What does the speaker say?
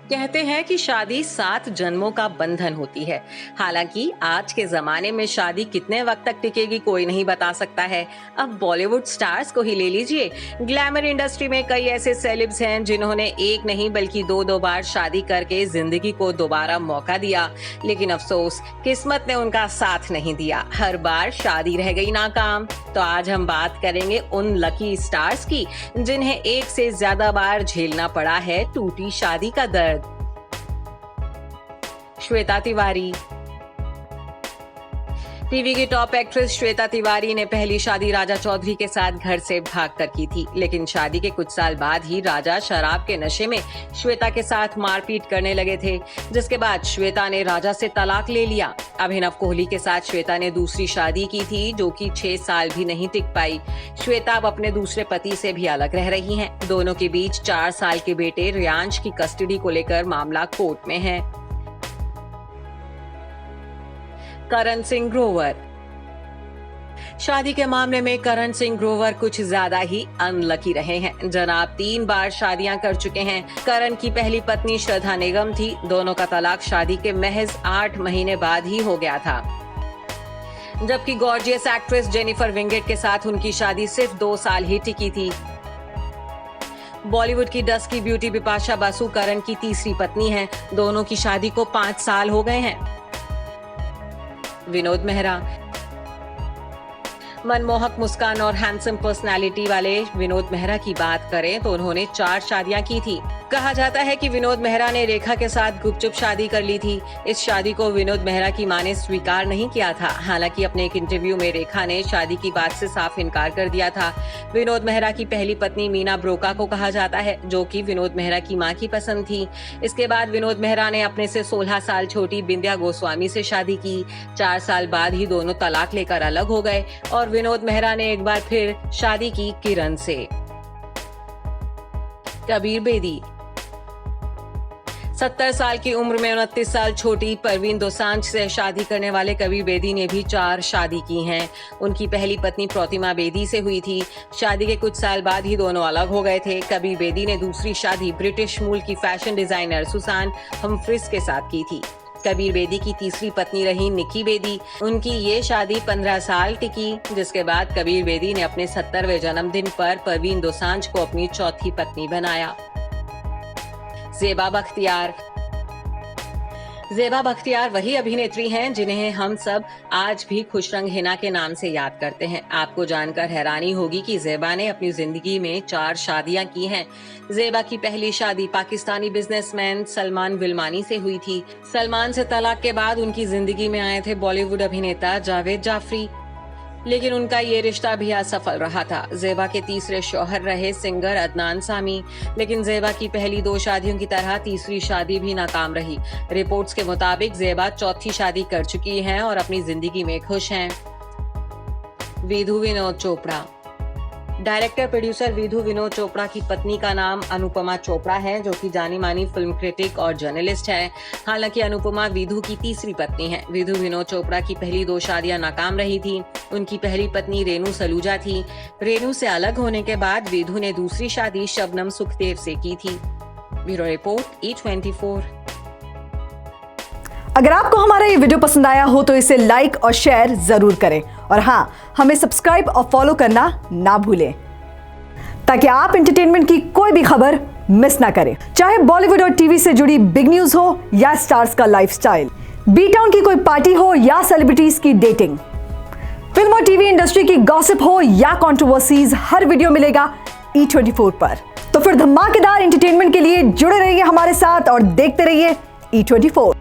कहते हैं कि शादी 7 जन्मों का बंधन होती है। हालांकि आज के जमाने में शादी कितने वक्त तक टिकेगी कोई नहीं बता सकता है। अब बॉलीवुड स्टार्स को ही ले लीजिए। ग्लैमर इंडस्ट्री में कई ऐसे सेलेब्स हैं जिन्होंने एक नहीं बल्कि दो बार शादी करके जिंदगी को दोबारा मौका दिया, लेकिन अफसोस किस्मत ने उनका साथ नहीं दिया। हर बार शादी रह गई नाकाम। तो आज हम बात करेंगे उन लकी स्टार्स की जिन्हें एक से ज्यादा बार झेलना पड़ा है टूटी शादी का दर्द। श्वेता तिवारी। टीवी की टॉप एक्ट्रेस श्वेता तिवारी ने पहली शादी राजा चौधरी के साथ घर से भागकर की थी, लेकिन शादी के कुछ साल बाद ही राजा शराब के नशे में श्वेता के साथ मारपीट करने लगे थे, जिसके बाद श्वेता ने राजा से तलाक ले लिया। अभिनव कोहली के साथ श्वेता ने दूसरी शादी की थी, जो कि 6 साल भी नहीं टिक पाई। श्वेता अब अपने दूसरे पति से भी अलग रह रही हैं। दोनों के बीच 4 साल के बेटे रियांश की कस्टडी को लेकर मामला कोर्ट में है। करण सिंह ग्रोवर। शादी के मामले में करण सिंह ग्रोवर कुछ ज्यादा ही अनलकी रहे हैं। जनाब 3 बार शादियां कर चुके हैं। करण की पहली पत्नी श्रद्धा निगम थी। दोनों का तलाक शादी के महज 8 महीने बाद ही हो गया था, जबकि गॉर्जियस एक्ट्रेस जेनिफर विंगेट के साथ उनकी शादी सिर्फ 2 साल ही टिकी थी। बॉलीवुड की डस्की ब्यूटी बिपाशा बासु करण की तीसरी पत्नी है। दोनों की शादी को 5 साल हो गए हैं। विनोद मेहरा। मनमोहक मुस्कान और हैंडसम पर्सनालिटी वाले विनोद मेहरा की बात करें तो उन्होंने 4 शादियां की थी। कहा जाता है कि विनोद मेहरा ने रेखा के साथ गुपचुप शादी कर ली थी। इस शादी को विनोद मेहरा की मां ने स्वीकार नहीं किया था। हालांकि अपने एक इंटरव्यू में रेखा ने शादी की बात से साफ इनकार कर दिया था। विनोद मेहरा की पहली पत्नी मीना ब्रोका को कहा जाता है, जो कि विनोद मेहरा की मां की पसंद थी। इसके बाद विनोद मेहरा ने अपने से 16 साल छोटी बिंदिया गोस्वामी से शादी की। 4 साल बाद ही दोनों तलाक लेकर अलग हो गए और विनोद मेहरा ने एक बार फिर शादी की किरण से। कबीर बेदी। 70 साल की उम्र में 29 साल छोटी परवीन दोसांझ से शादी करने वाले कबीर बेदी ने भी 4 शादी की हैं। उनकी पहली पत्नी प्रतिमा बेदी से हुई थी। शादी के कुछ साल बाद ही दोनों अलग हो गए थे। कबीर बेदी ने दूसरी शादी ब्रिटिश मूल की फैशन डिजाइनर सुसान हम्फ्रिस के साथ की थी। कबीर बेदी की तीसरी पत्नी रही निकी बेदी। उनकी ये शादी 15 साल टिकी, जिसके बाद कबीर बेदी ने अपने 70वें जन्मदिन पर परवीन दोसांझ को अपनी चौथी पत्नी बनाया। ज़ेबा बख्तियार। ज़ेबा बख्तियार वही अभिनेत्री हैं जिन्हें हम सब आज भी खुशरंग हिना के नाम से याद करते हैं। आपको जानकर हैरानी होगी कि ज़ेबा ने अपनी जिंदगी में 4 शादियां की हैं। ज़ेबा की पहली शादी पाकिस्तानी बिजनेसमैन सलमान विल्मानी से हुई थी। सलमान से तलाक के बाद उनकी जिंदगी में आए थे बॉलीवुड अभिनेता जावेद जाफरी, लेकिन उनका ये रिश्ता भी असफल रहा था। ज़ेबा के तीसरे शौहर रहे सिंगर अदनान सामी, लेकिन ज़ेबा की पहली 2 शादियों की तरह तीसरी शादी भी नाकाम रही। रिपोर्ट्स के मुताबिक ज़ेबा चौथी शादी कर चुकी हैं और अपनी जिंदगी में खुश हैं। विधु विनोद चोपड़ा। डायरेक्टर प्रोड्यूसर विधु विनोद चोपड़ा की पत्नी का नाम अनुपमा चोपड़ा है, जो कि जानी मानी फिल्म क्रिटिक और जर्नलिस्ट है। हालांकि अनुपमा विधु की तीसरी पत्नी है। विधु विनोद चोपड़ा की पहली 2 शादियां नाकाम रही थी। उनकी पहली पत्नी रेणु सलूजा थी। रेणु से अलग होने के बाद विधु ने दूसरी शादी शबनम सुखदेव से की थी। Bureau report E24। अगर आपको हमारा ये वीडियो पसंद आया हो तो इसे लाइक और शेयर जरूर करें, और हाँ, हमें सब्सक्राइब और फॉलो करना ना भूलें, ताकि आप एंटरटेनमेंट की कोई भी खबर मिस ना करें। चाहे बॉलीवुड और टीवी से जुड़ी बिग न्यूज हो या स्टार्स का लाइफस्टाइल, बी टाउन की कोई पार्टी हो या सेलिब्रिटीज की डेटिंग, फिल्म और टीवी इंडस्ट्री की गॉसिप हो या कंट्रोवर्सीज, हर वीडियो मिलेगा E24 पर। तो फिर धमाकेदार एंटरटेनमेंट के लिए जुड़े रहिए हमारे साथ और देखते रहिए E24।